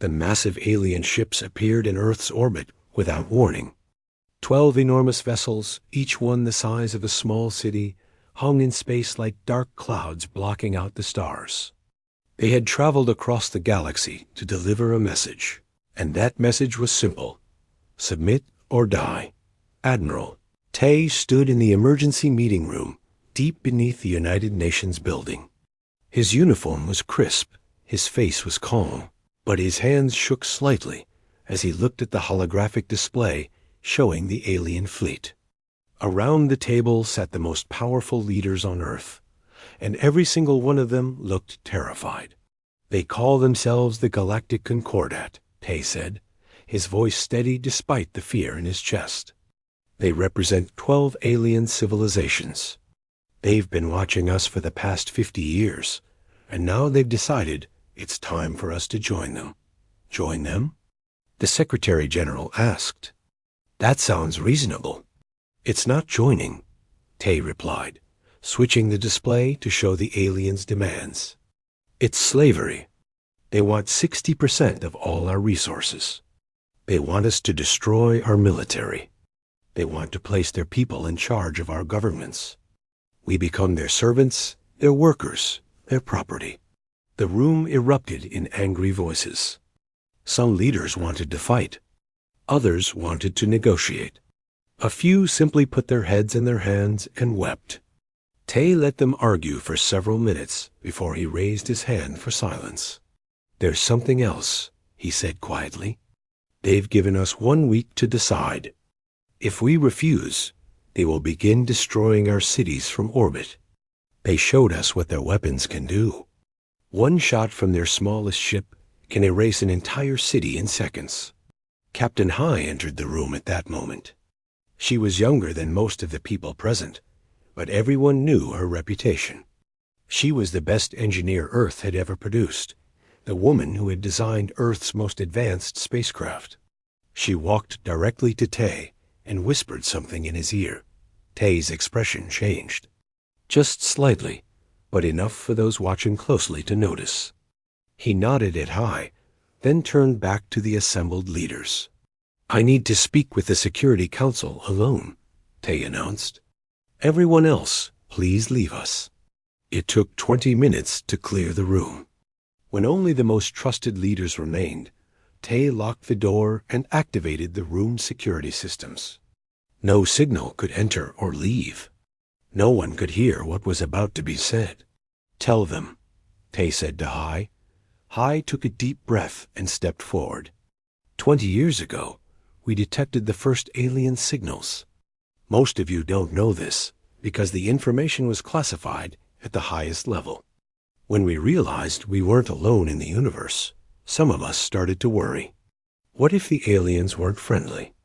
The massive alien ships appeared in Earth's orbit without warning. 12 enormous vessels, each one the size of a small city, hung in space like dark clouds blocking out the stars. They had traveled across the galaxy to deliver a message, and that message was simple: submit or die. Admiral Tay stood in the emergency meeting room, deep beneath the United Nations building. His uniform was crisp, his face was calm, but his hands shook slightly as he looked at the holographic display showing the alien fleet. Around the table sat the most powerful leaders on Earth, and every single one of them looked terrified. They call themselves the Galactic Concordat, Tay said, his voice steady despite the fear in his chest. They represent 12 alien civilizations. They've been watching us for the past 50 years, and now they've decided it's time for us to join them. Join them? The Secretary General asked. That sounds reasonable. It's not joining, Tay replied, switching the display to show the aliens' demands. It's slavery. They want 60% of all our resources. They want us to destroy our military. They want to place their people in charge of our governments. We become their servants, their workers, their property. The room erupted in angry voices. Some leaders wanted to fight. Others wanted to negotiate. A few simply put their heads in their hands and wept. Tay let them argue for several minutes before he raised his hand for silence. There's something else, he said quietly. They've given us 1 week to decide. If we refuse, they will begin destroying our cities from orbit. They showed us what their weapons can do. One shot from their smallest ship can erase an entire city in seconds. Captain High entered the room at that moment. She was younger than most of the people present, but everyone knew her reputation. She was the best engineer Earth had ever produced, the woman who had designed Earth's most advanced spacecraft. She walked directly to Tay and whispered something in his ear. Tay's expression changed. Just slightly, but enough for those watching closely to notice. He nodded at High, then turned back to the assembled leaders. I need to speak with the Security Council alone, Tay announced. Everyone else, please leave us. It took 20 minutes to clear the room. When only the most trusted leaders remained, Tay locked the door and activated the room's security systems. No signal could enter or leave. No one could hear what was about to be said. Tell them, Tay said to High. High took a deep breath and stepped forward. 20 years ago, we detected the first alien signals. Most of you don't know this because the information was classified at the highest level. When we realized we weren't alone in the universe, some of us started to worry. What if the aliens weren't friendly?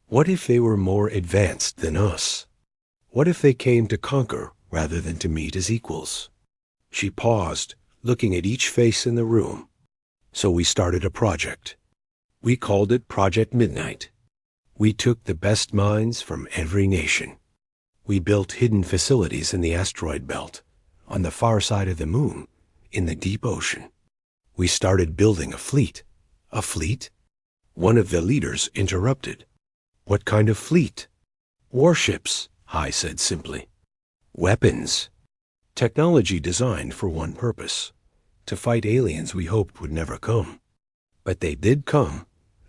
What if they were more advanced than us? What if they came to conquer rather than to meet as equals? She paused, looking at each face in the room. So we started a project. We called it Project Midnight. We took the best minds from every nation. We built hidden facilities in the asteroid belt, on the far side of the moon, in the deep ocean. We started building a fleet. A fleet? One of the leaders interrupted. What kind of fleet? Warships, High said simply. Weapons. Technology designed for one purpose: to fight aliens we hoped would never come. But they did come,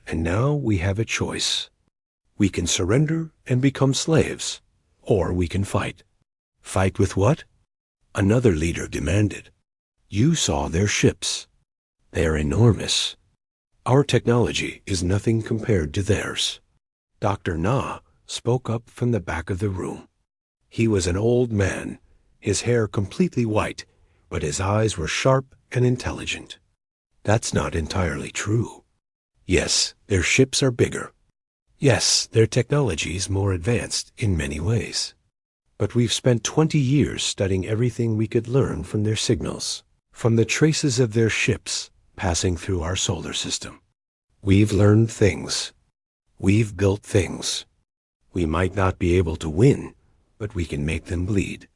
and now we have a choice. We can surrender and become slaves, or we can fight. Fight with what? Another leader demanded. You saw their ships. They are enormous. Our technology is nothing compared to theirs. Dr. Na spoke up from the back of the room. He was an old man, his hair completely white, but his eyes were sharp and intelligent. That's not entirely true. Yes, their ships are bigger. Yes, their technology is more advanced in many ways. But we've spent 20 years studying everything we could learn from their signals, from the traces of their ships passing through our solar system. We've learned things. We've built things. We might not be able to win, but we can make them bleed.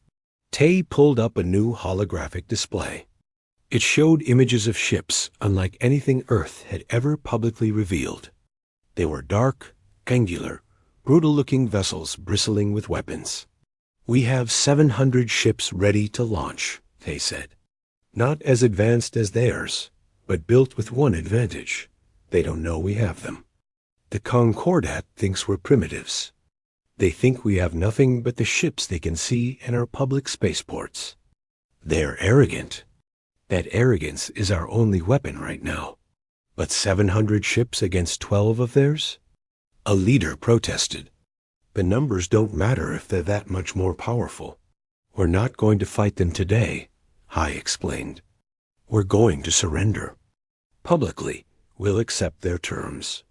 Tay pulled up a new holographic display. It showed images of ships unlike anything Earth had ever publicly revealed. They were dark, angular, brutal-looking vessels bristling with weapons. "We have 700 ships ready to launch," they said. "Not as advanced as theirs, but built with one advantage. They don't know we have them. The Concordat thinks we're primitives. They think we have nothing but the ships they can see in our public spaceports. They're arrogant. That arrogance is our only weapon right now. But 700 ships against 12 of theirs?" A leader protested. "The numbers don't matter if they're that much more powerful. We're not going to fight them today," Hai explained. "We're going to surrender. Publicly, we'll accept their terms.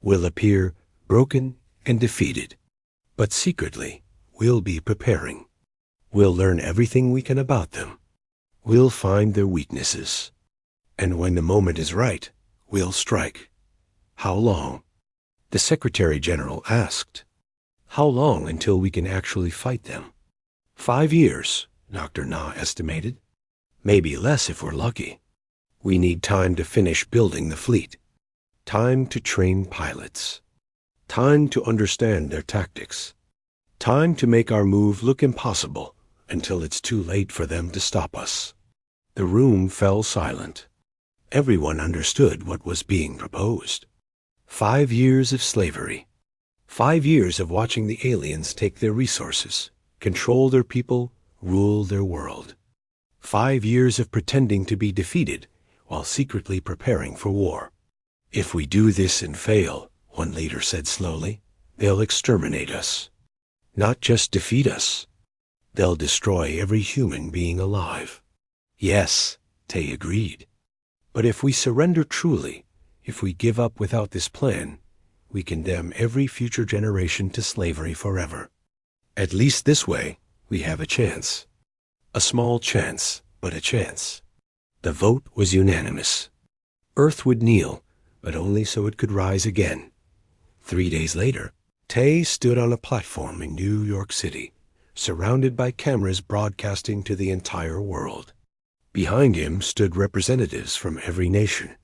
We'll appear broken and defeated. But secretly, we'll be preparing. We'll learn everything we can about them. We'll find their weaknesses. And when the moment is right, we'll strike." "How long?" the Secretary General asked. "How long until we can actually fight them?" 5 years, Dr. Na estimated. "Maybe less if we're lucky. We need time to finish building the fleet. Time to train pilots. Time to understand their tactics. Time to make our move look impossible until it's too late for them to stop us." The room fell silent. Everyone understood what was being proposed. 5 years of slavery. 5 years of watching the aliens take their resources, control their people, rule their world. 5 years of pretending to be defeated while secretly preparing for war. "If we do this and fail," one leader said slowly, "they'll exterminate us. Not just defeat us. They'll destroy every human being alive." "Yes," Tay agreed. "But if we surrender truly, if we give up without this plan, we condemn every future generation to slavery forever. At least this way, we have a chance. A small chance, but a chance." The vote was unanimous. Earth would kneel, but only so it could rise again. 3 days later, Tay stood on a platform in New York City, surrounded by cameras broadcasting to the entire world. Behind him stood representatives from every nation.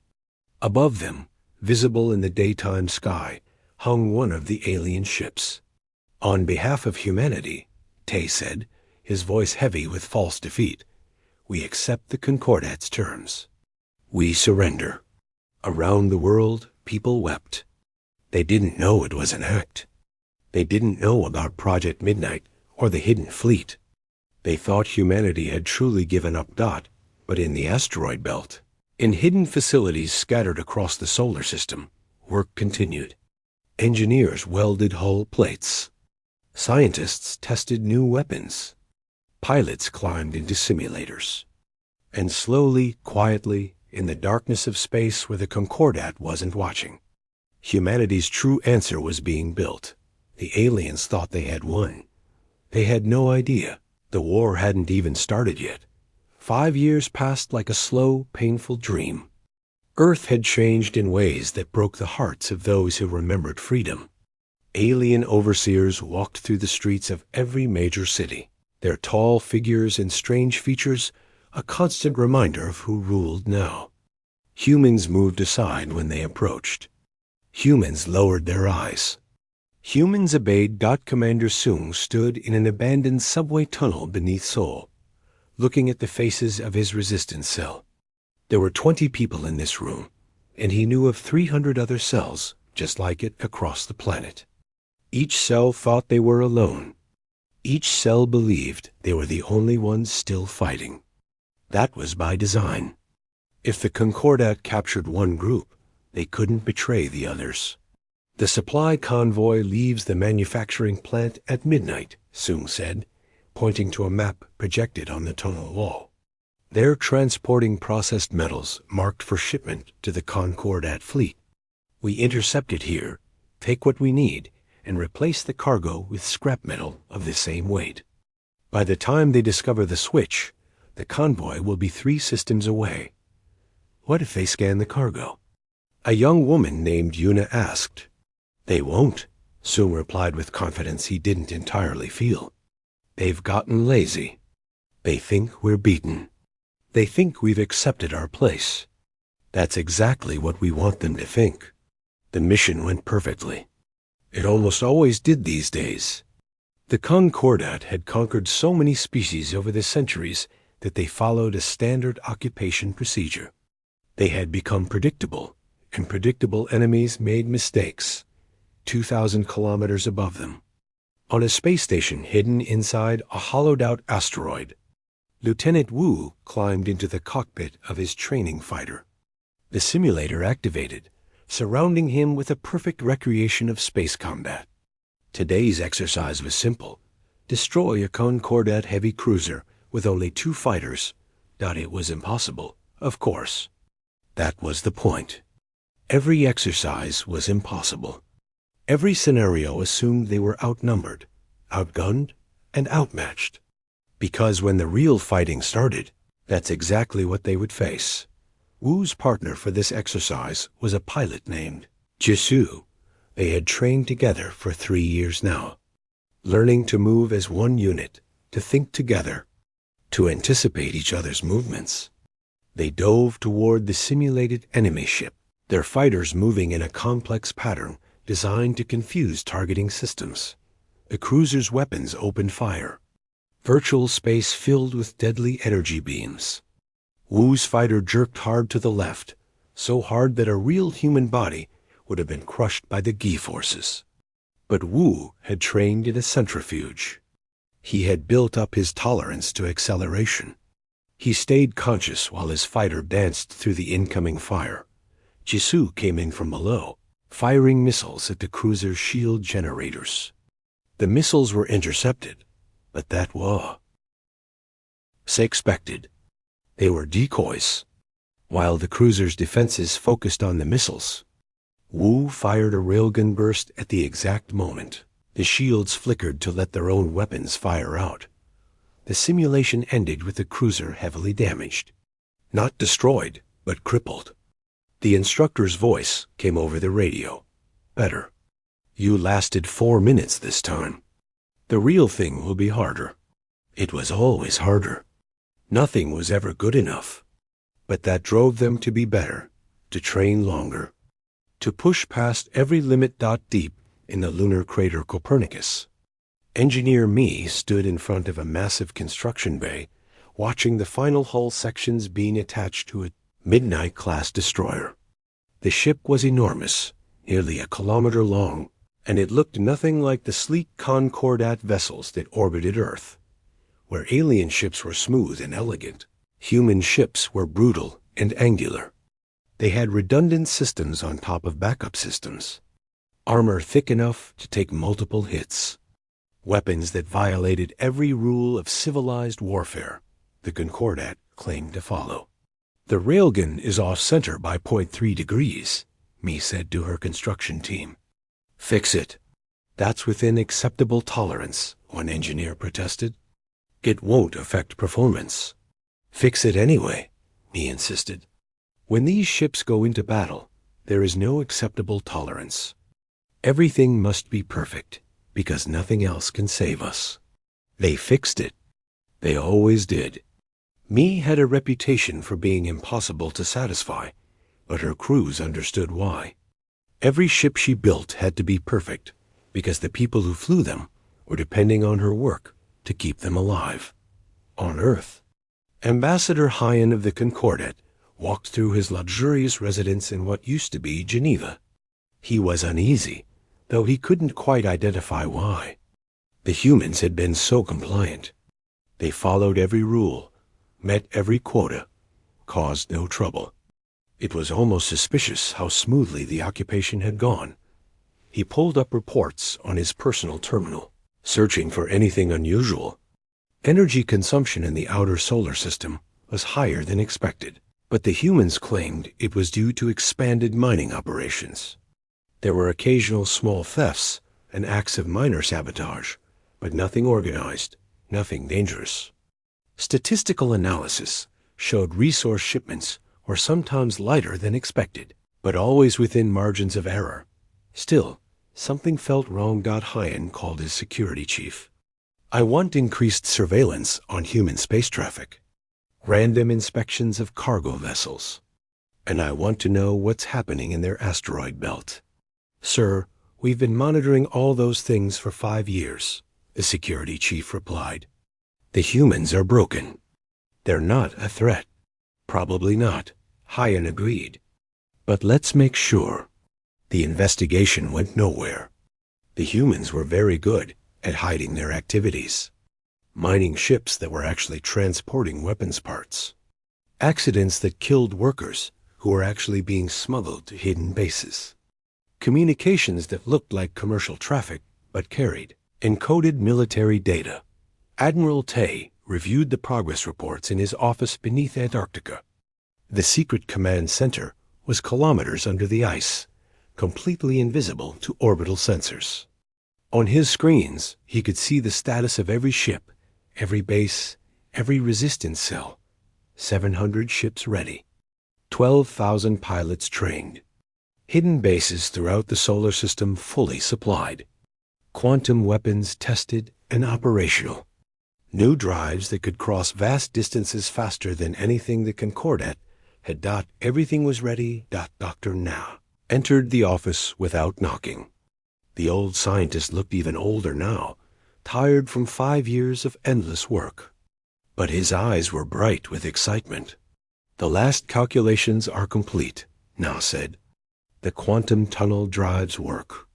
Above them, visible in the daytime sky, hung one of the alien ships. "On behalf of humanity," Tay said, his voice heavy with false defeat, "we accept the Concordat's terms. We surrender." Around the world, people wept. They didn't know it was an act. They didn't know about Project Midnight or the hidden fleet. They thought humanity had truly given up. But in the asteroid belt, in hidden facilities scattered across the solar system, work continued. Engineers welded hull plates. Scientists tested new weapons. Pilots climbed into simulators. And slowly, quietly, in the darkness of space where the Concordat wasn't watching, humanity's true answer was being built. The aliens thought they had won. They had no idea. The war hadn't even started yet. 5 years passed like a slow, painful dream. Earth had changed in ways that broke the hearts of those who remembered freedom. Alien overseers walked through the streets of every major city, their tall figures and strange features a constant reminder of who ruled now. Humans moved aside when they approached. Humans lowered their eyes. Humans obeyed. Commander Sung stood in an abandoned subway tunnel beneath Seoul, looking at the faces of his resistance cell. There were 20 people in this room, and he knew of 300 other cells just like it across the planet. Each cell thought they were alone. Each cell believed they were the only ones still fighting. That was by design. If the Concordat captured one group, they couldn't betray the others. "The supply convoy leaves the manufacturing plant at midnight," Sung said, pointing to a map projected on the tunnel wall. "They're transporting processed metals marked for shipment to the Concordat fleet. We intercept it here, take what we need, and replace the cargo with scrap metal of the same weight. By the time they discover the switch, the convoy will be 3 systems away." "What if they scan the cargo?" a young woman named Yuna asked. "They won't," Sung replied with confidence he didn't entirely feel. "They've gotten lazy. They think we're beaten." They think we've accepted our place. That's exactly what we want them to think. The mission went perfectly. It almost always did these days. The Concordat had conquered so many species over the centuries that they followed a standard occupation procedure. They had become predictable, and predictable enemies made mistakes, 2,000 kilometers above them. On a space station hidden inside a hollowed-out asteroid, Lieutenant Wu climbed into the cockpit of his training fighter. The simulator activated, surrounding him with a perfect recreation of space combat. Today's exercise was simple. Destroy a Concordat heavy cruiser with only 2 fighters. It was impossible, of course. That was the point. Every exercise was impossible. Every scenario assumed they were outnumbered, outgunned, and outmatched. Because when the real fighting started, that's exactly what they would face. Wu's partner for this exercise was a pilot named Jisoo. They had trained together for 3 years now, learning to move as one unit, to think together, to anticipate each other's movements. They dove toward the simulated enemy ship, their fighters moving in a complex pattern designed to confuse targeting systems. The cruiser's weapons opened fire, virtual space filled with deadly energy beams. Wu's fighter jerked hard to the left, so hard that a real human body would have been crushed by the G-forces. But Wu had trained in a centrifuge. He had built up his tolerance to acceleration. He stayed conscious while his fighter danced through the incoming fire. Jisoo came in from below, firing missiles at the cruiser's shield generators. The missiles were intercepted, but that was expected. They were decoys. While the cruiser's defenses focused on the missiles, Wu fired a railgun burst at the exact moment. The shields flickered to let their own weapons fire out. The simulation ended with the cruiser heavily damaged. Not destroyed, but crippled. The instructor's voice came over the radio. Better. You lasted 4 minutes this time. The real thing will be harder. It was always harder. Nothing was ever good enough. But that drove them to be better, to train longer, to push past every limit. Deep in the lunar crater Copernicus, Engineer Me stood in front of a massive construction bay, watching the final hull sections being attached to a Midnight-class destroyer. The ship was enormous, nearly 1 kilometer long, and it looked nothing like the sleek Concordat vessels that orbited Earth. Where alien ships were smooth and elegant, human ships were brutal and angular. They had redundant systems on top of backup systems, armor thick enough to take multiple hits, weapons that violated every rule of civilized warfare the Concordat claimed to follow. The railgun is off-center by 0.3 degrees, Me said to her construction team. Fix it. That's within acceptable tolerance, one engineer protested. It won't affect performance. Fix it anyway, Me insisted. When these ships go into battle, there is no acceptable tolerance. Everything must be perfect, because nothing else can save us. They fixed it. They always did. Me had a reputation for being impossible to satisfy, but her crews understood why. Every ship she built had to be perfect, because the people who flew them were depending on her work to keep them alive. On Earth, Ambassador Hyan of the Concordat walked through his luxurious residence in what used to be Geneva. He was uneasy, though he couldn't quite identify why. The humans had been so compliant. They followed every rule, met every quota, caused no trouble. It was almost suspicious how smoothly the occupation had gone. He pulled up reports on his personal terminal, searching for anything unusual. Energy consumption in the outer solar system was higher than expected, but the humans claimed it was due to expanded mining operations. There were occasional small thefts and acts of minor sabotage, but nothing organized, nothing dangerous. Statistical analysis showed resource shipments were sometimes lighter than expected, but always within margins of error. Still, something felt wrong. Hyan called his security chief. I want increased surveillance on human space traffic. random inspections of cargo vessels. And I want to know what's happening in their asteroid belt. Sir, we've been monitoring all those things for 5 years, the security chief replied. The humans are broken. They're not a threat. Probably not, Hyan agreed. But let's make sure. The investigation went nowhere. The humans were very good at hiding their activities, mining ships that were actually transporting weapons parts, accidents that killed workers who were actually being smuggled to hidden bases, communications that looked like commercial traffic but carried encoded military data. Admiral Tay reviewed the progress reports in his office beneath Antarctica. The secret command center was kilometers under the ice, completely invisible to orbital sensors. On his screens, he could see the status of every ship, every base, every resistance cell. 700 ships ready. 12,000 pilots trained. Hidden bases throughout the solar system fully supplied. Quantum weapons tested and operational. New drives that could cross vast distances faster than anything the Concordat had. Everything was ready. Dr. Na entered the office without knocking. The old scientist looked even older now, tired from 5 years of endless work. But his eyes were bright with excitement. The last calculations are complete, Na said. The quantum tunnel drives work.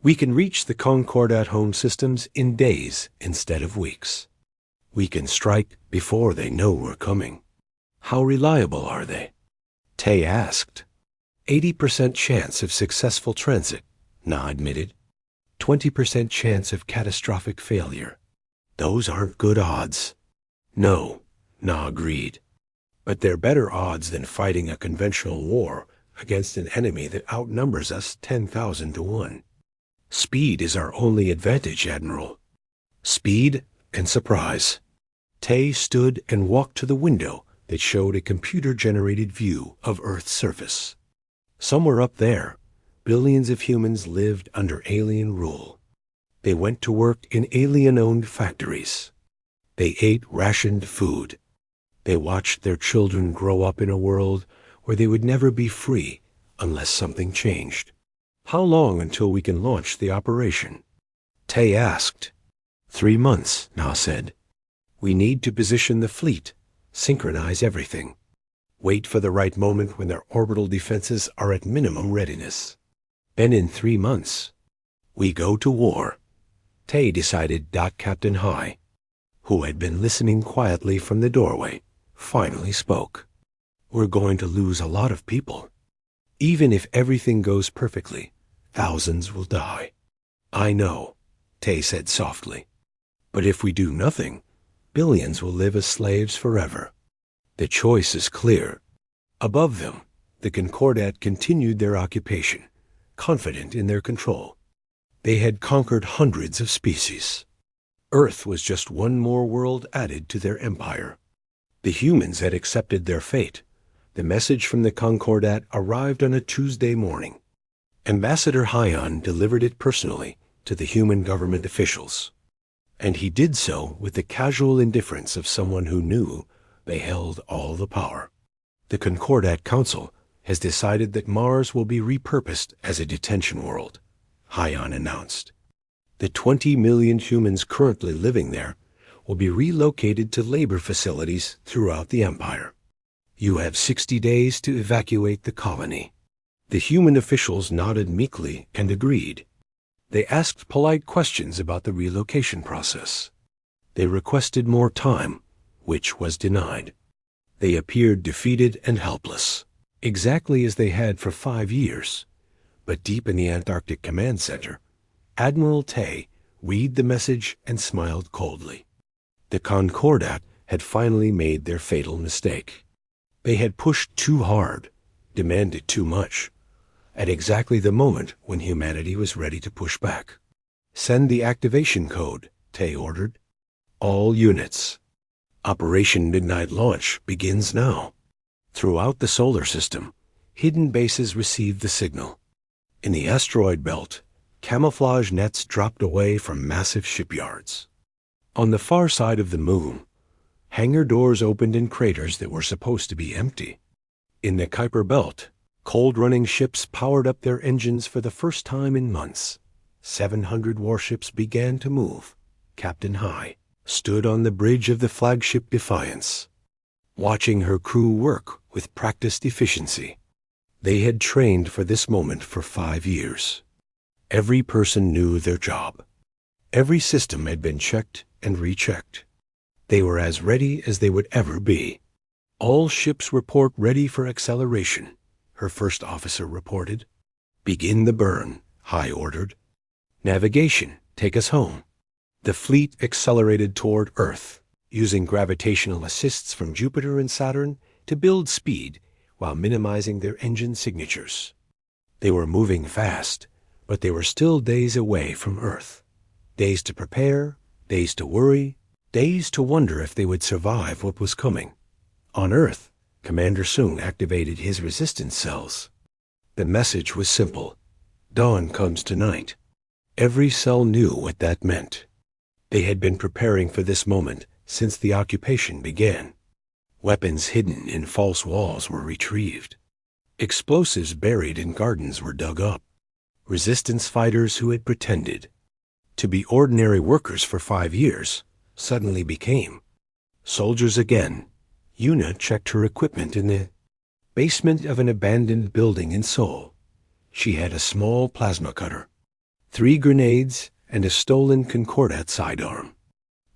We can reach the Concordat home systems in days instead of weeks. We can strike before they know we're coming. How reliable are they? Tay asked. 80% chance of successful transit, Na admitted. 20% chance of catastrophic failure. Those aren't good odds. No, Na agreed. But they're better odds than fighting a conventional war against an enemy that outnumbers us 10,000 to 1. Speed is our only advantage, Admiral. Speed and surprise. Tay stood and walked to the window that showed a computer-generated view of Earth's surface. Somewhere up there, billions of humans lived under alien rule. They went to work in alien-owned factories. They ate rationed food. They watched their children grow up in a world where they would never be free unless something changed. How long until we can launch the operation? Tay asked. 3 months, Na said. We need to position the fleet, synchronize everything. Wait for the right moment when their orbital defenses are at minimum readiness. Then in 3 months, we go to war. Tay decided. Captain Hai, who had been listening quietly from the doorway, finally spoke. We're going to lose a lot of people. Even if everything goes perfectly, thousands will die. I know, Tay said softly. But if we do nothing, billions will live as slaves forever. The choice is clear. Above them, the Concordat continued their occupation, confident in their control. They had conquered hundreds of species. Earth was just one more world added to their empire. The humans had accepted their fate. The message from the Concordat arrived on a Tuesday morning. Ambassador Hyan delivered it personally to the human government officials. And he did so with the casual indifference of someone who knew they held all the power. The Concordat Council has decided that Mars will be repurposed as a detention world, Hyan announced. The 20 million humans currently living there will be relocated to labor facilities throughout the Empire. You have 60 days to evacuate the colony. The human officials nodded meekly and agreed. They asked polite questions about the relocation process. They requested more time, which was denied. They appeared defeated and helpless, exactly as they had for 5 years. But deep in the Antarctic Command Center, Admiral Tay read the message and smiled coldly. The Concordat had finally made their fatal mistake. They had pushed too hard, demanded too much, at exactly the moment when humanity was ready to push back. Send the activation code, Tay ordered. All units. Operation Midnight Launch begins now. Throughout the solar system, hidden bases received the signal. In the asteroid belt, camouflage nets dropped away from massive shipyards. On the far side of the moon, Hangar doors opened in craters that were supposed to be empty. In the Kuiper Belt, cold-running ships powered up their engines for the first time in months. 700 warships began to move. Captain High stood on the bridge of the flagship Defiance, watching her crew work with practiced efficiency. They had trained for this moment for 5 years. Every person knew their job. Every system had been checked and rechecked. They were as ready as they would ever be. All ships report ready for acceleration, her first officer reported. Begin the burn, High ordered. Navigation, take us home. The fleet accelerated toward Earth, using gravitational assists from Jupiter and Saturn to build speed while minimizing their engine signatures. They were moving fast, but they were still days away from Earth. Days to prepare, days to worry, days to wonder if they would survive what was coming. On Earth, Commander Sung activated his resistance cells. The message was simple. Dawn comes tonight. Every cell knew what that meant. They had been preparing for this moment since the occupation began. Weapons hidden in false walls were retrieved. Explosives buried in gardens were dug up. Resistance fighters who had pretended to be ordinary workers for 5 years suddenly became soldiers again. Yuna checked her equipment in the basement of an abandoned building in Seoul. She had a small plasma cutter, 3 grenades, and a stolen Concordat sidearm.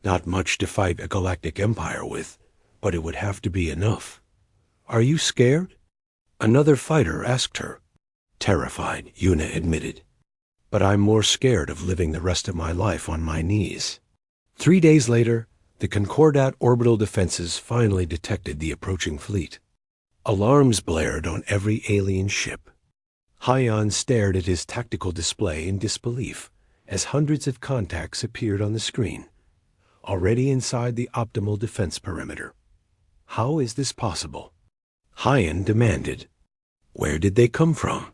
Not much to fight a galactic empire with, but it would have to be enough. Are you scared? Another fighter asked her. Terrified, Yuna admitted. But I'm more scared of living the rest of my life on my knees. 3 days later, the Concordat orbital defenses finally detected the approaching fleet. Alarms blared on every alien ship. Hyan stared at his tactical display in disbelief as hundreds of contacts appeared on the screen, already inside the optimal defense perimeter. How is this possible? Hyan demanded. Where did they come from?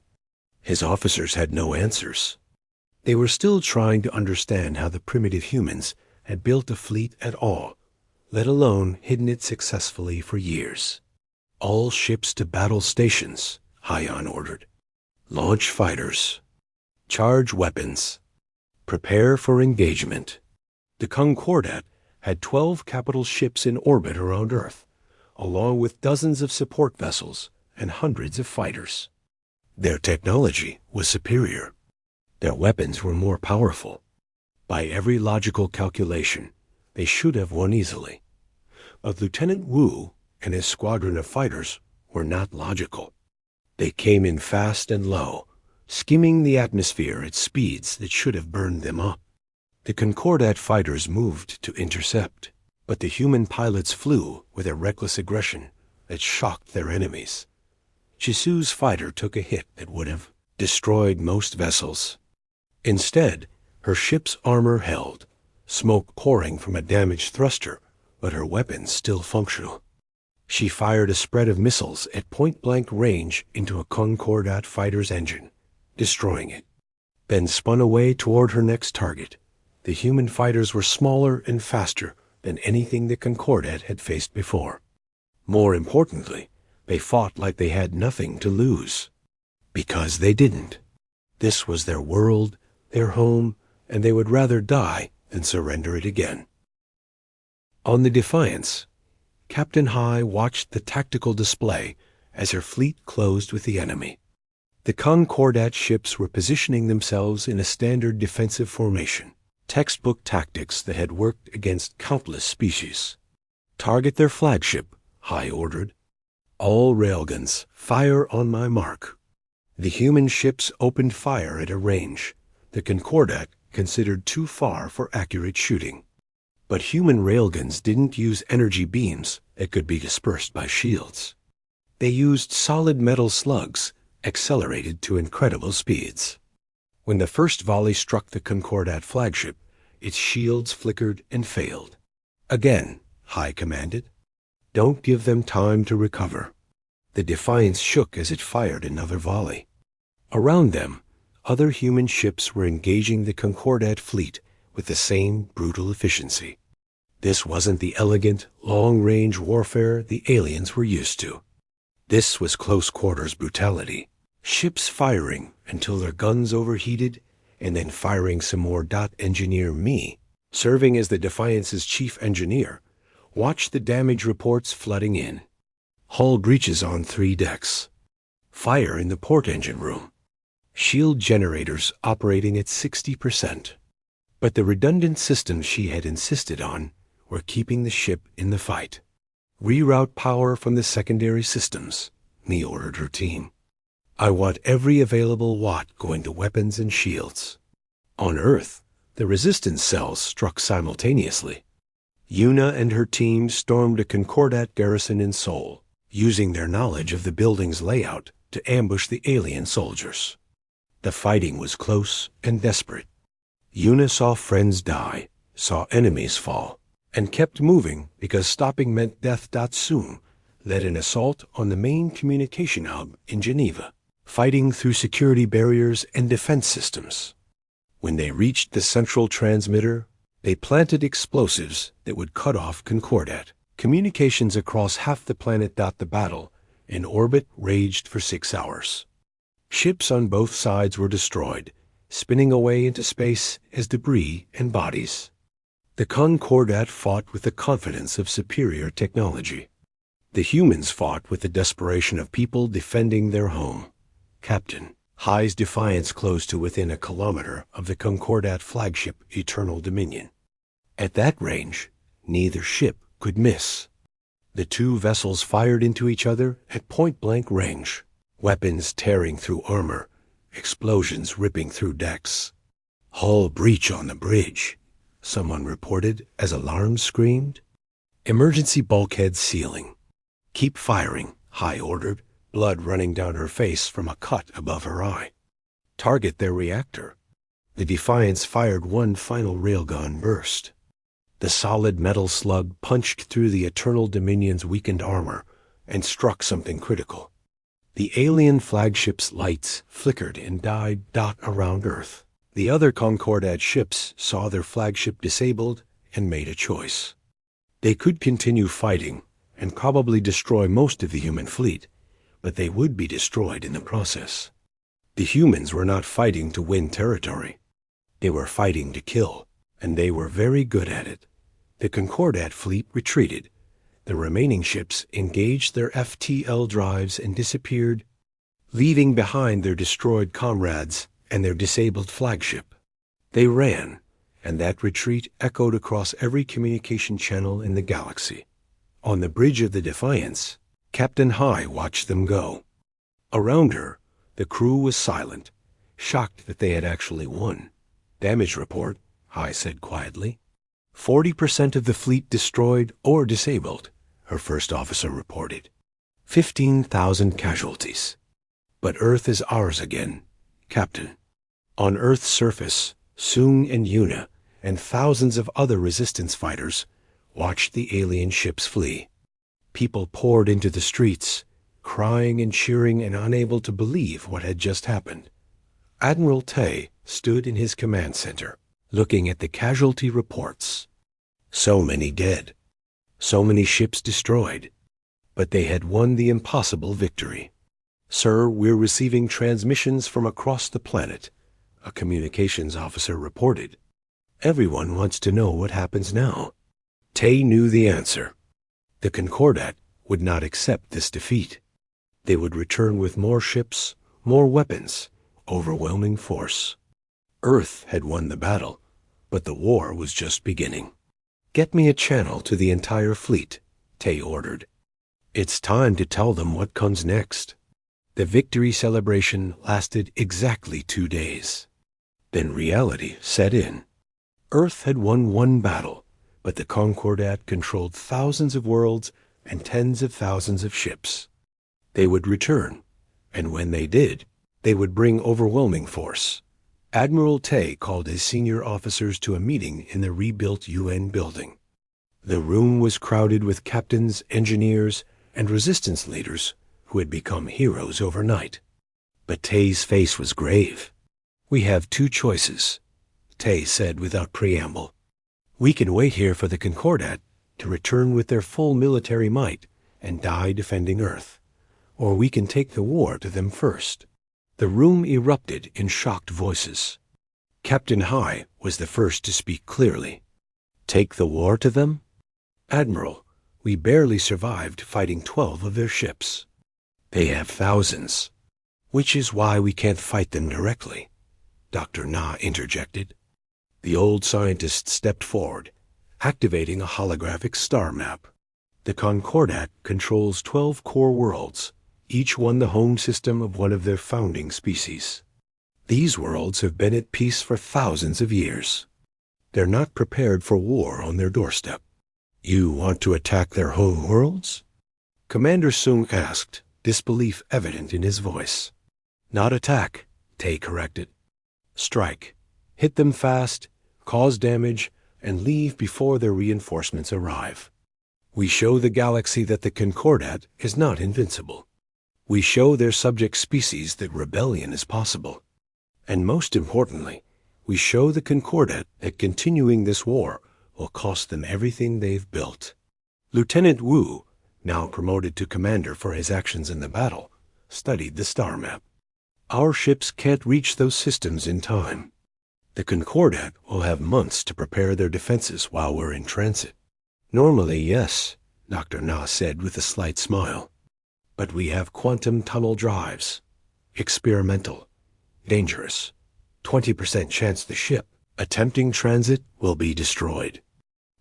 His officers had no answers. They were still trying to understand how the primitive humans had built a fleet at all, let alone hidden it successfully for years. All ships to battle stations, Hyan ordered. Launch fighters. Charge weapons. Prepare for engagement. The Concordat had 12 capital ships in orbit around Earth, along with dozens of support vessels and hundreds of fighters. Their technology was superior. Their weapons were more powerful. By every logical calculation, they should have won easily. But Lieutenant Wu and his squadron of fighters were not logical. They came in fast and low, skimming the atmosphere at speeds that should have burned them up. The Concordat fighters moved to intercept, but the human pilots flew with a reckless aggression that shocked their enemies. Chisu's fighter took a hit that would have destroyed most vessels. Instead, her ship's armor held, smoke pouring from a damaged thruster, but her weapons still functional. She fired a spread of missiles at point-blank range into a Concordat fighter's engine, destroying it, then spun away toward her next target. The human fighters were smaller and faster than anything the Concordat had faced before. More importantly, they fought like they had nothing to lose. Because they didn't. This was their world, their home, and they would rather die than surrender it again. On the Defiance, Captain High watched the tactical display as her fleet closed with the enemy. The Concordat ships were positioning themselves in a standard defensive formation, textbook tactics that had worked against countless species. Target their flagship, High ordered. All railguns, fire on my mark. The human ships opened fire at a range the Concordat considered too far for accurate shooting. But human railguns didn't use energy beams that could be dispersed by shields. They used solid metal slugs, accelerated to incredible speeds. When the first volley struck the Concordat flagship, its shields flickered and failed. Again, High commanded. Don't give them time to recover. The Defiance shook as it fired another volley. Around them, other human ships were engaging the Concordat fleet with the same brutal efficiency. This wasn't the elegant, long-range warfare the aliens were used to. This was close-quarters brutality. Ships firing until their guns overheated, and then firing some more. Engineer me, serving as the Defiance's chief engineer, watched the damage reports flooding in. Hull breaches on 3 decks. Fire in the port engine room. Shield generators operating at 60%. But the redundant systems she had insisted on were keeping the ship in the fight. Reroute power from the secondary systems, Me ordered her team. I want every available watt going to weapons and shields. On Earth, the resistance cells struck simultaneously. Yuna and her team stormed a Concordat garrison in Seoul, using their knowledge of the building's layout to ambush the alien soldiers. The fighting was close and desperate. Yuna saw friends die, saw enemies fall, and kept moving because stopping meant death. Soon led an assault on the main communication hub in Geneva, fighting through security barriers and defense systems. When they reached the central transmitter, they planted explosives that would cut off Concordat communications across half the planet. The battle in orbit raged for 6 hours. Ships on both sides were destroyed, spinning away into space as debris and bodies. The Concordat fought with the confidence of superior technology. The humans fought with the desperation of people defending their home. Captain High's Defiance closed to within a kilometer of the Concordat flagship Eternal Dominion. At that range, neither ship could miss. The 2 vessels fired into each other at point-blank range, weapons tearing through armor, explosions ripping through decks. Hull breach on the bridge, someone reported as alarms screamed. Emergency bulkhead sealing. Keep firing, High ordered, blood running down her face from a cut above her eye. Target their reactor. The Defiance fired one final railgun burst. The solid metal slug punched through the Eternal Dominion's weakened armor and struck something critical. The alien flagship's lights flickered and died around Earth. The other Concordat ships saw their flagship disabled and made a choice. They could continue fighting and probably destroy most of the human fleet, but they would be destroyed in the process. The humans were not fighting to win territory. They were fighting to kill, and they were very good at it. The Concordat fleet retreated. The remaining ships engaged their FTL drives and disappeared, leaving behind their destroyed comrades and their disabled flagship. They ran, and that retreat echoed across every communication channel in the galaxy. On the bridge of the Defiance, Captain High watched them go. Around her, the crew was silent, shocked that they had actually won. Damage report, High said quietly. 40% of the fleet destroyed or disabled, her first officer reported. 15,000 casualties. But Earth is ours again, Captain. On Earth's surface, Soong and Yuna and thousands of other resistance fighters watched the alien ships flee. People poured into the streets, crying and cheering and unable to believe what had just happened. Admiral Tay stood in his command center, looking at the casualty reports. So many dead, so many ships destroyed, but they had won the impossible victory. Sir, we're receiving transmissions from across the planet, a communications officer reported. Everyone wants to know what happens now. Tay knew the answer. The Concordat would not accept this defeat. They would return with more ships, more weapons, overwhelming force. Earth had won the battle, but the war was just beginning. Get me a channel to the entire fleet, Tay ordered. It's time to tell them what comes next. The victory celebration lasted exactly 2 days. Then reality set in. Earth had won one battle, but the Concordat controlled thousands of worlds and tens of thousands of ships. They would return, and when they did, they would bring overwhelming force. Admiral Tay called his senior officers to a meeting in the rebuilt UN building. The room was crowded with captains, engineers, and resistance leaders who had become heroes overnight. But Tay's face was grave. We have 2 choices, Tay said without preamble. We can wait here for the Concordat to return with their full military might and die defending Earth. Or we can take the war to them first. The room erupted in shocked voices. Captain High was the first to speak clearly. Take the war to them? Admiral, we barely survived fighting 12 of their ships. They have thousands, which is why we can't fight them directly, Dr. Na interjected. The old scientist stepped forward, activating a holographic star map. The Concordat controls 12 core worlds, each one the home system of one of their founding species. These worlds have been at peace for thousands of years. They're not prepared for war on their doorstep. You want to attack their home worlds? Commander Sung asked, disbelief evident in his voice. Not attack, Tay corrected. Strike. Hit them fast, cause damage, and leave before their reinforcements arrive. We show the galaxy that the Concordat is not invincible. We show their subject species that rebellion is possible. And most importantly, we show the Concordat that continuing this war will cost them everything they've built. Lieutenant Wu, now promoted to commander for his actions in the battle, studied the star map. Our ships can't reach those systems in time. The Concordat will have months to prepare their defenses while we're in transit. Normally, yes, Dr. Na said with a slight smile. But we have quantum tunnel drives. Experimental. Dangerous. 20% chance the ship, attempting transit, will be destroyed.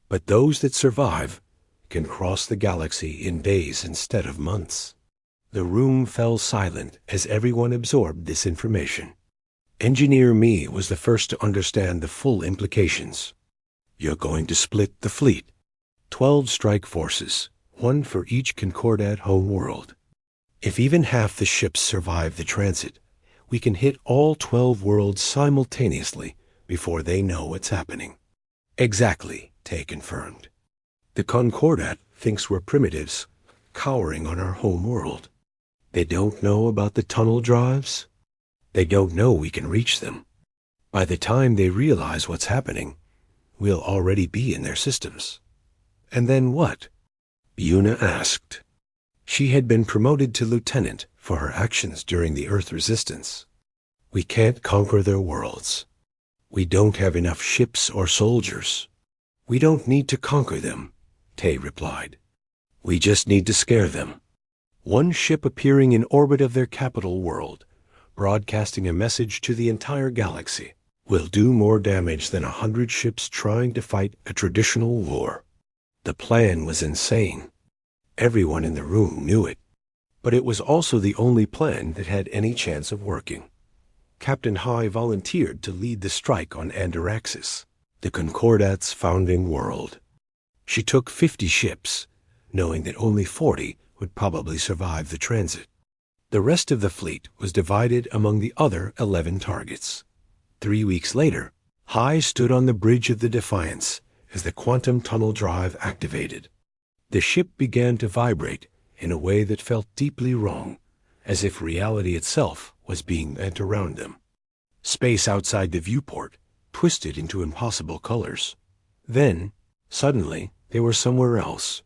But those that survive can cross the galaxy in days instead of months. The room fell silent as everyone absorbed this information. Engineer Me was the first to understand the full implications. You're going to split the fleet. 12 strike forces, one for each Concordat home world. If even half the ships survive the transit, we can hit all 12 worlds simultaneously before they know what's happening. Exactly, Tay confirmed. The Concordat thinks we're primitives, cowering on our home world. They don't know about the tunnel drives. They don't know we can reach them. By the time they realize what's happening, we'll already be in their systems. And then what? Yuna asked. She had been promoted to lieutenant for her actions during the Earth resistance. We can't conquer their worlds. We don't have enough ships or soldiers. We don't need to conquer them, Tay replied. We just need to scare them. One ship appearing in orbit of their capital world, broadcasting a message to the entire galaxy, will do more damage than 100 ships trying to fight a traditional war. The plan was insane. Everyone in the room knew it. But it was also the only plan that had any chance of working. Captain High volunteered to lead the strike on Andaraxis, the Concordat's founding world. She took 50 ships, knowing that only 40 would probably survive the transit. The rest of the fleet was divided among the other 11 targets. 3 weeks later, High stood on the bridge of the Defiance as the quantum tunnel drive activated. The ship began to vibrate in a way that felt deeply wrong, as if reality itself was being bent around them. Space outside the viewport twisted into impossible colors. Then, suddenly, they were somewhere else.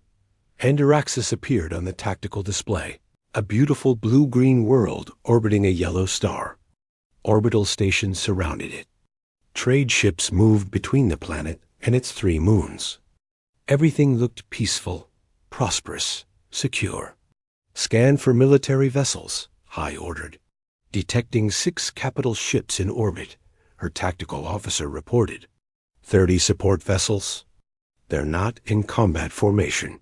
Andaraxis appeared on the tactical display, a beautiful blue-green world orbiting a yellow star. Orbital stations surrounded it. Trade ships moved between the planet and its 3 moons. Everything looked peaceful, prosperous, secure. Scan for military vessels, High ordered. Detecting 6 capital ships in orbit, her tactical officer reported. 30 support vessels. They're not in combat formation.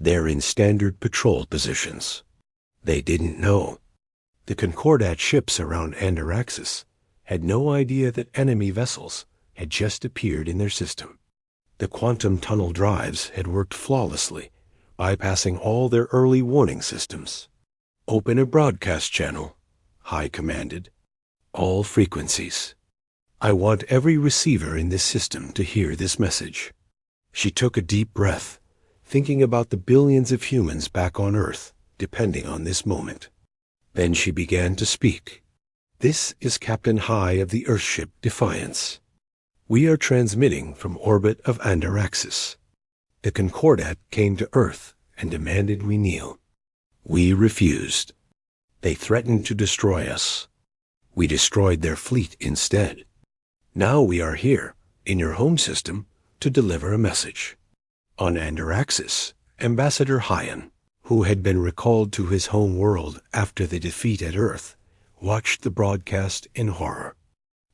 They're in standard patrol positions. They didn't know. The Concordat ships around Andaraxis had no idea that enemy vessels had just appeared in their system. The quantum tunnel drives had worked flawlessly, bypassing all their early warning systems. Open a broadcast channel, High commanded. All frequencies. I want every receiver in this system to hear this message. She took a deep breath, thinking about the billions of humans back on Earth, depending on this moment. Then she began to speak. This is Captain High of the Earthship Defiance. We are transmitting from orbit of Andaraxis. The Concordat came to Earth and demanded we kneel. We refused. They threatened to destroy us. We destroyed their fleet instead. Now we are here, in your home system, to deliver a message. On Andaraxis, Ambassador Hyan, who had been recalled to his home world after the defeat at Earth, watched the broadcast in horror.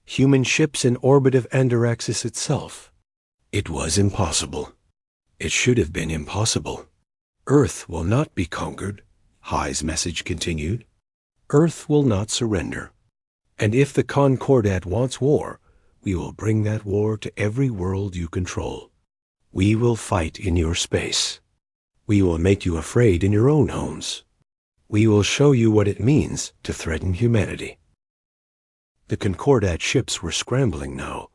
Human ships in orbit of Andaraxis itself. It was impossible. It should have been impossible. Earth will not be conquered, Hai's message continued. Earth will not surrender. And if the Concordat wants war, we will bring that war to every world you control. We will fight in your space. We will make you afraid in your own homes. We will show you what it means to threaten humanity. The Concordat ships were scrambling now,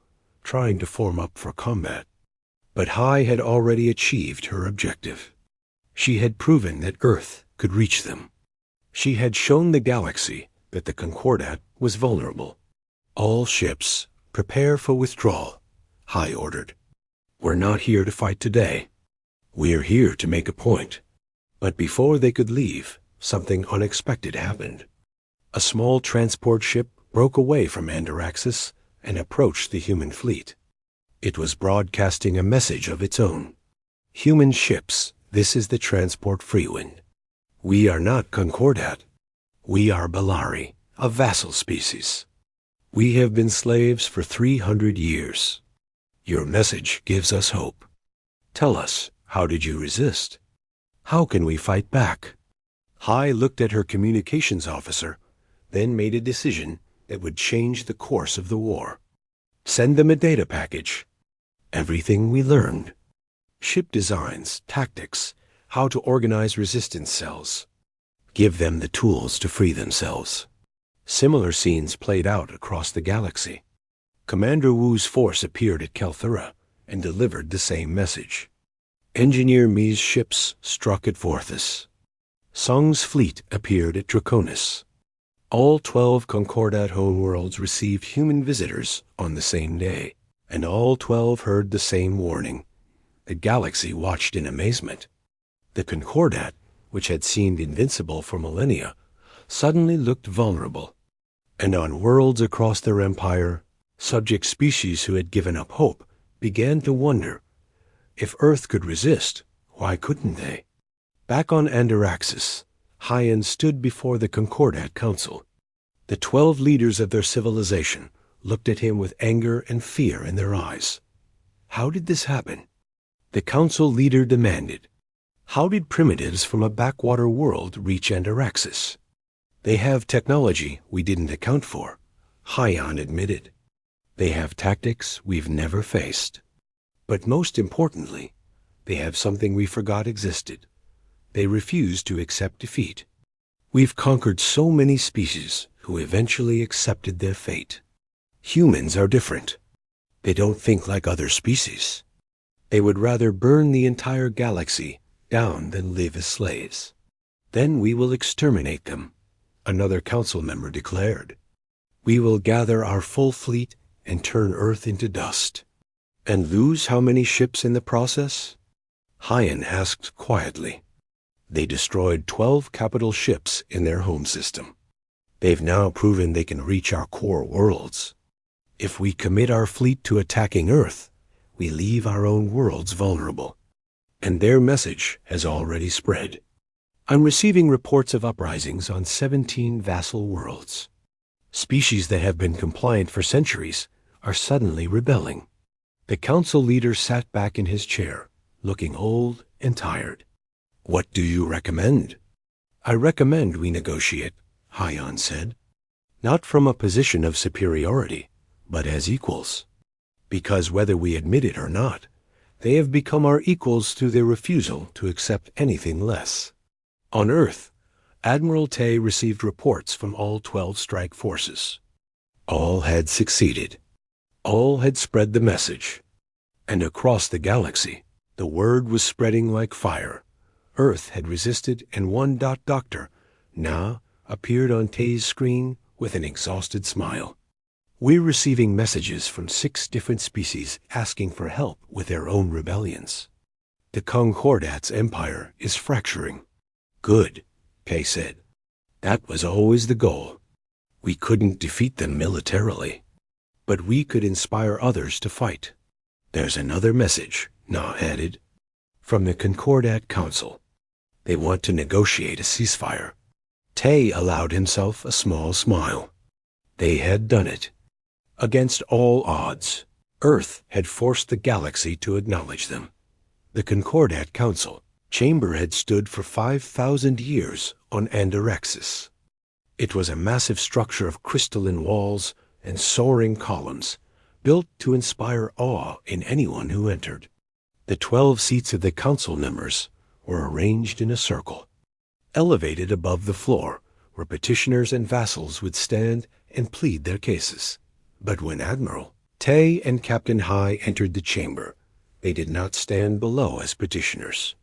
trying to form up for combat. But Hai had already achieved her objective. She had proven that Earth could reach them. She had shown the galaxy that the Concordat was vulnerable. All ships, prepare for withdrawal, Hai ordered. We're not here to fight today. We're here to make a point. But before they could leave, something unexpected happened. A small transport ship broke away from Andaraxis and approached the human fleet. It was broadcasting a message of its own. Human ships, this is the transport Freewind. We are not Concordat. We are Bellari, a vassal species. We have been slaves for 300 years. Your message gives us hope. Tell us, how did you resist? How can we fight back? Hai looked at her communications officer, then made a decision that would change the course of the war. Send them a data package. Everything we learned. Ship designs, tactics, how to organize resistance cells. Give them the tools to free themselves. Similar scenes played out across the galaxy. Commander Wu's force appeared at Kelthura and delivered the same message. Engineer Mi's ships struck at Vorthus. Song's fleet appeared at Draconis. All 12 Concordat homeworlds received human visitors on the same day, and all 12 heard the same warning. The galaxy watched in amazement. The Concordat, which had seemed invincible for millennia, suddenly looked vulnerable. And on worlds across their empire, subject species who had given up hope began to wonder, if Earth could resist, why couldn't they? Back on Andaraxis, Hyan stood before the Concordat Council. The 12 leaders of their civilization looked at him with anger and fear in their eyes. How did this happen? The council leader demanded, how did primitives from a backwater world reach Andaraxis? They have technology we didn't account for, Hyan admitted. They have tactics we've never faced. But most importantly, they have something we forgot existed. They refuse to accept defeat. We've conquered so many species who eventually accepted their fate. Humans are different. They don't think like other species. They would rather burn the entire galaxy down than live as slaves. Then we will exterminate them, another council member declared. We will gather our full fleet and turn Earth into dust. And lose how many ships in the process? Hyan asked quietly. They destroyed 12 capital ships in their home system. They've now proven they can reach our core worlds. If we commit our fleet to attacking Earth, we leave our own worlds vulnerable. And their message has already spread. I'm receiving reports of uprisings on 17 vassal worlds. Species that have been compliant for centuries are suddenly rebelling. The council leader sat back in his chair, looking old and tired. What do you recommend? I recommend we negotiate, Hyan said. Not from a position of superiority, but as equals. Because whether we admit it or not, they have become our equals through their refusal to accept anything less. On Earth, Admiral Tay received reports from all 12 strike forces. All had succeeded. All had spread the message. And across the galaxy, the word was spreading like fire. Earth had resisted, and one doctor now appeared on Tay's screen with an exhausted smile. We're receiving messages from 6 different species asking for help with their own rebellions. The Concordat's empire is fracturing. Good, Kay said. That was always the goal. We couldn't defeat them militarily, but we could inspire others to fight. There's another message, Na added, from the Concordat Council. They want to negotiate a ceasefire. Tay allowed himself a small smile. They had done it. Against all odds, Earth had forced the galaxy to acknowledge them. The Concordat Council chamber had stood for 5,000 years on Andarexis. It was a massive structure of crystalline walls and soaring columns, built to inspire awe in anyone who entered. The 12 seats of the council members were arranged in a circle, elevated above the floor, where petitioners and vassals would stand and plead their cases. But when Admiral Tay and Captain Hai entered the chamber, they did not stand below as petitioners.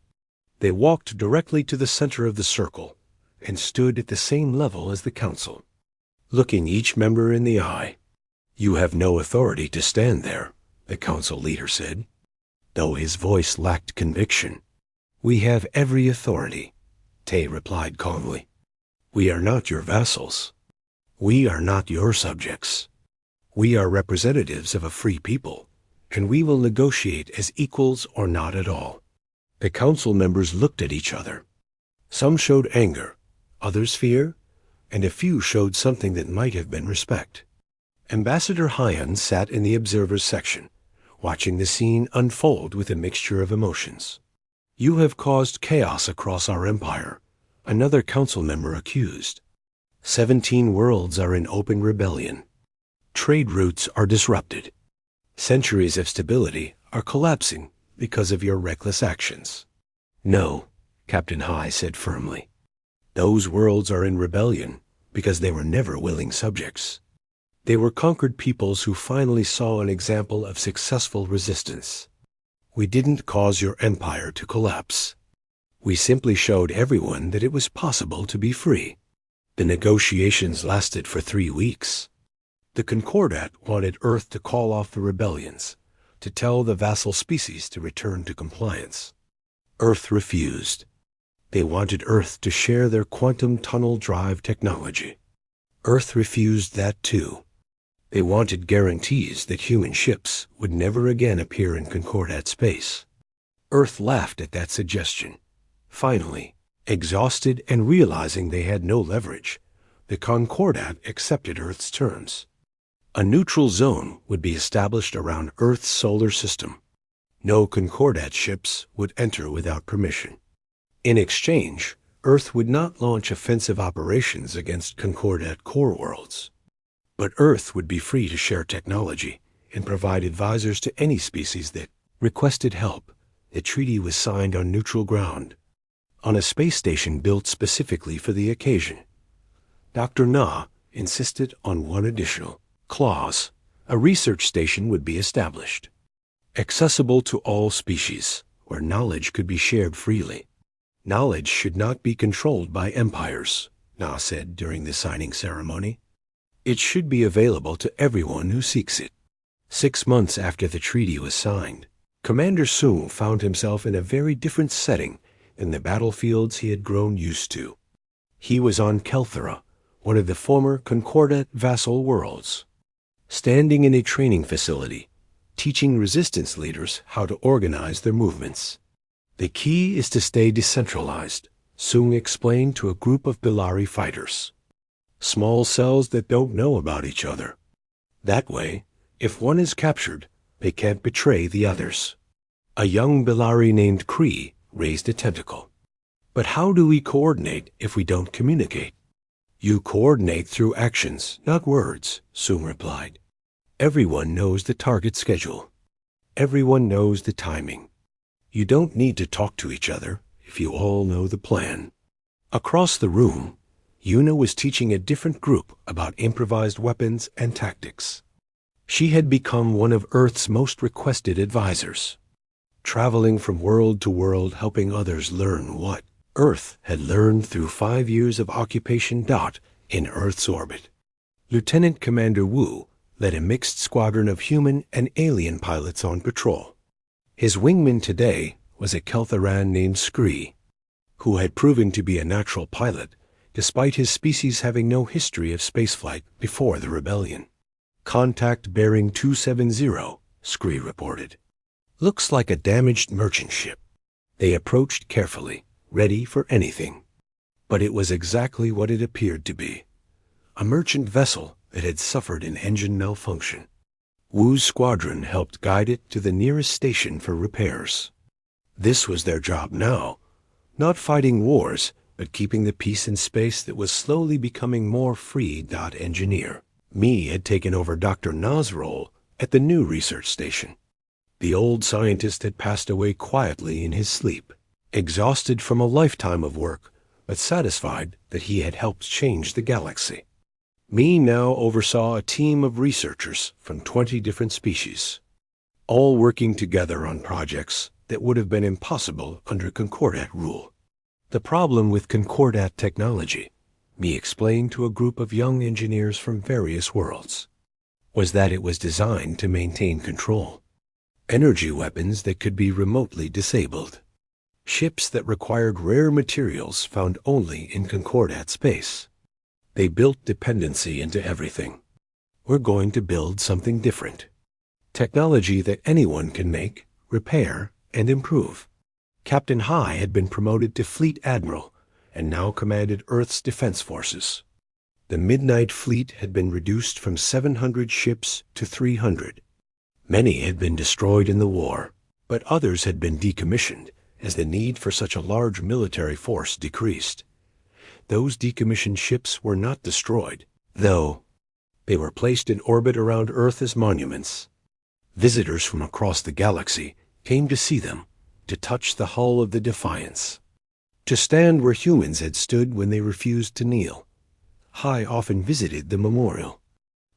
They walked directly to the center of the circle and stood at the same level as the council, looking each member in the eye. You have no authority to stand there, the council leader said, though his voice lacked conviction. We have every authority, Tay replied calmly. We are not your vassals. We are not your subjects. We are representatives of a free people, and we will negotiate as equals or not at all. The council members looked at each other. Some showed anger, others fear, and a few showed something that might have been respect. Ambassador Hyan sat in the observers section, watching the scene unfold with a mixture of emotions. You have caused chaos across our empire, another council member accused. 17 worlds are in open rebellion. Trade routes are disrupted. Centuries of stability are collapsing because of your reckless actions. No, Captain Hai said firmly. Those worlds are in rebellion because they were never willing subjects. They were conquered peoples who finally saw an example of successful resistance. We didn't cause your empire to collapse. We simply showed everyone that it was possible to be free. The negotiations lasted for 3 weeks. The Concordat wanted Earth to call off the rebellions, to tell the vassal species to return to compliance. Earth refused. They wanted Earth to share their quantum tunnel drive technology. Earth refused that too. They wanted guarantees that human ships would never again appear in Concordat space. Earth laughed at that suggestion. Finally, exhausted and realizing they had no leverage, the Concordat accepted Earth's terms. A neutral zone would be established around Earth's solar system. No Concordat ships would enter without permission. In exchange, Earth would not launch offensive operations against Concordat core worlds. But Earth would be free to share technology and provide advisors to any species that requested help. The treaty was signed on neutral ground, on a space station built specifically for the occasion. Dr. Na insisted on one additional clause. A research station would be established, accessible to all species, where knowledge could be shared freely. Knowledge should not be controlled by empires, Na said during the signing ceremony. It should be available to everyone who seeks it. 6 months after the treaty was signed, Commander Sung found himself in a very different setting than the battlefields he had grown used to. He was on Kelthera, one of the former Concordat vassal worlds, standing in a training facility, teaching resistance leaders how to organize their movements. The key is to stay decentralized, Sung explained to a group of Bellari fighters. Small cells that don't know about each other. That way, if one is captured, they can't betray the others. A young Bellari named Kree raised a tentacle. But how do we coordinate if we don't communicate? You coordinate through actions, not words, Sung replied. Everyone knows the target schedule. Everyone knows the timing. You don't need to talk to each other if you all know the plan. Across the room, Yuna was teaching a different group about improvised weapons and tactics. She had become one of Earth's most requested advisors, traveling from world to world helping others learn what Earth had learned through 5 years of occupation. In Earth's orbit. Lieutenant Commander Wu led a mixed squadron of human and alien pilots on patrol. His wingman today was a Keltharan named Scree, who had proven to be a natural pilot, despite his species having no history of spaceflight before the rebellion. "Contact bearing 270, Scree reported. "Looks like a damaged merchant ship." They approached carefully, ready for anything. But it was exactly what it appeared to be. A merchant vessel that had suffered an engine malfunction. Wu's squadron helped guide it to the nearest station for repairs. This was their job now, not fighting wars, but keeping the peace in space that was slowly becoming more free. Engineer Me had taken over Dr. Na's role at the new research station. The old scientist had passed away quietly in his sleep, exhausted from a lifetime of work, but satisfied that he had helped change the galaxy. Me now oversaw a team of researchers from 20 different species, all working together on projects that would have been impossible under Concordat rule. The problem with Concordat technology, Me explained to a group of young engineers from various worlds, was that it was designed to maintain control. Energy weapons that could be remotely disabled. Ships that required rare materials found only in Concordat space. They built dependency into everything. We're going to build something different. Technology that anyone can make, repair, and improve. Captain High had been promoted to Fleet Admiral and now commanded Earth's defense forces. The Midnight Fleet had been reduced from 700 ships to 300. Many had been destroyed in the war, but others had been decommissioned as the need for such a large military force decreased. Those decommissioned ships were not destroyed, though. They were placed in orbit around Earth as monuments. Visitors from across the galaxy came to see them, to touch the hull of the Defiance, to stand where humans had stood when they refused to kneel. High often visited the memorial,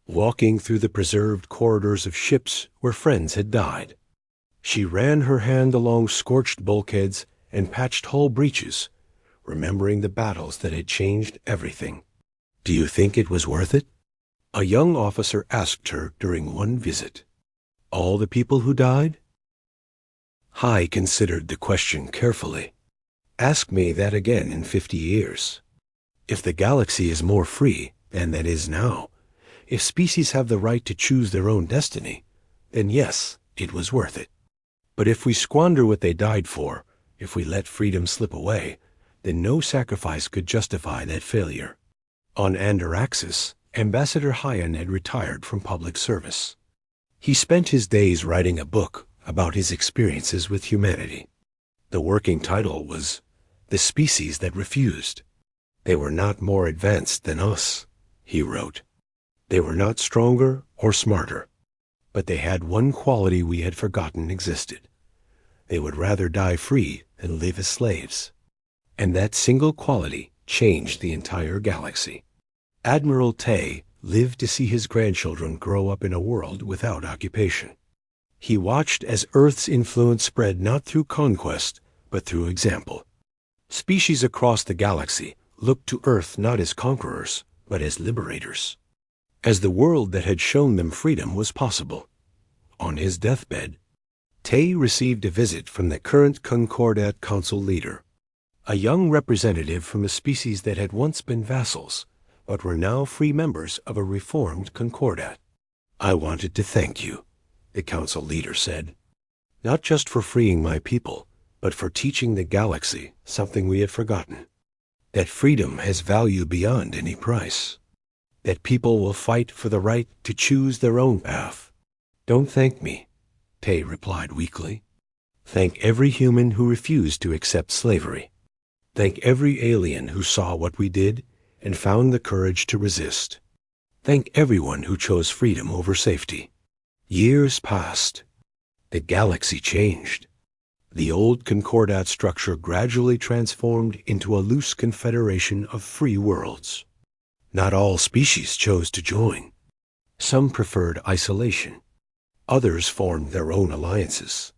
walking through the preserved corridors of ships where friends had died. She ran her hand along scorched bulkheads and patched hull breaches, remembering the battles that had changed everything. "Do you think it was worth it?" a young officer asked her during one visit. "All the people who died?" High considered the question carefully. "Ask me that again in 50 years. If the galaxy is more free than that is now, if species have the right to choose their own destiny, then yes, it was worth it. But if we squander what they died for, if we let freedom slip away, then no sacrifice could justify that failure." On Andaraxis, Ambassador Hyan had retired from public service. He spent his days writing a book about his experiences with humanity. The working title was "The Species That Refused." "They were not more advanced than us," he wrote. "They were not stronger or smarter, but they had one quality we had forgotten existed. They would rather die free than live as slaves. And that single quality changed the entire galaxy." Admiral Tay lived to see his grandchildren grow up in a world without occupation. He watched as Earth's influence spread not through conquest, but through example. Species across the galaxy looked to Earth not as conquerors, but as liberators, as the world that had shown them freedom was possible. On his deathbed, Tay received a visit from the current Concordat Council leader, a young representative from a species that had once been vassals, but were now free members of a reformed Concordat. "I wanted to thank you," the council leader said, "not just for freeing my people, but for teaching the galaxy something we had forgotten, that freedom has value beyond any price, that people will fight for the right to choose their own path." "Don't thank me," Tay replied weakly. "Thank every human who refused to accept slavery. Thank every alien who saw what we did and found the courage to resist. Thank everyone who chose freedom over safety." Years passed. The galaxy changed. The old Concordat structure gradually transformed into a loose confederation of free worlds. Not all species chose to join. Some preferred isolation. Others formed their own alliances.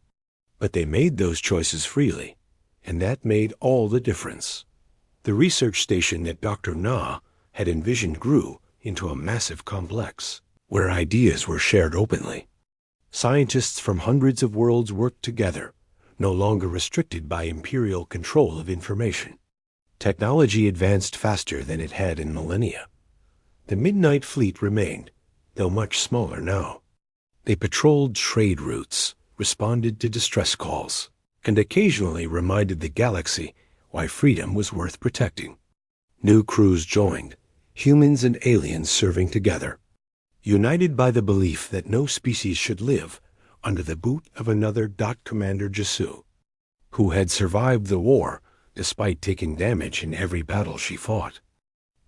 But they made those choices freely, and that made all the difference. The research station that Dr. Na had envisioned grew into a massive complex. where ideas were shared openly. Scientists from hundreds of worlds worked together, no longer restricted by imperial control of information. Technology advanced faster than it had in millennia. The Midnight Fleet remained, though much smaller now. They patrolled trade routes, responded to distress calls, and occasionally reminded the galaxy why freedom was worth protecting. New crews joined, humans and aliens serving together, united by the belief that no species should live under the boot of another. Commander Jassu, who had survived the war despite taking damage in every battle she fought,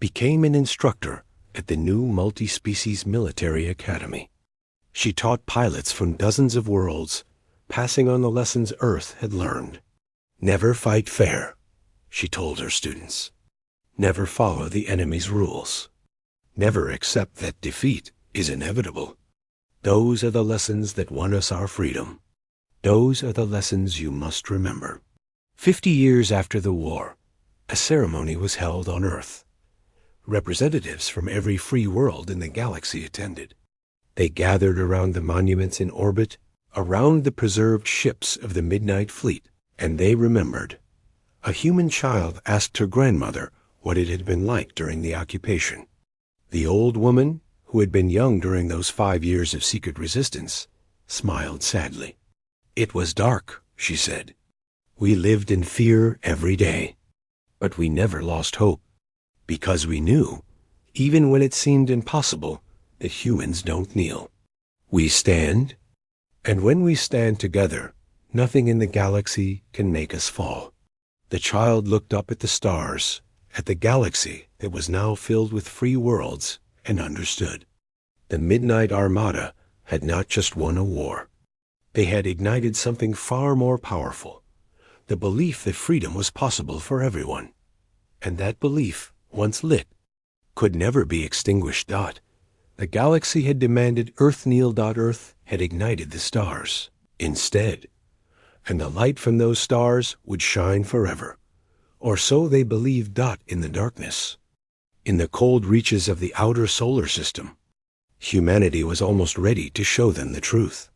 became an instructor at the new multi-species military academy. She taught pilots from dozens of worlds, passing on the lessons Earth had learned. Never fight fair, she told her students. Never follow the enemy's rules. Never accept that defeat is inevitable. Those are the lessons that won us our freedom. Those are the lessons you must remember. 50 years after the war, a ceremony was held on Earth. Representatives from every free world in the galaxy attended. They gathered around the monuments in orbit, around the preserved ships of the Midnight Fleet, and they remembered. A human child asked her grandmother what it had been like during the occupation. The old woman, who had been young during those 5 years of secret resistance, smiled sadly. "It was dark," she said. "We lived in fear every day. But we never lost hope, because we knew, even when it seemed impossible, that humans don't kneel. We stand, and when we stand together, nothing in the galaxy can make us fall." The child looked up at the stars, at the galaxy that was now filled with free worlds, and understood. The Midnight Armada had not just won a war. They had ignited something far more powerful, the belief that freedom was possible for everyone. And that belief, once lit, could never be extinguished. The galaxy had demanded Earth kneel. Earth had ignited the stars instead, and the light from those stars would shine forever, or so they believed. In the darkness, in the cold reaches of the outer solar system, humanity was almost ready to show them the truth.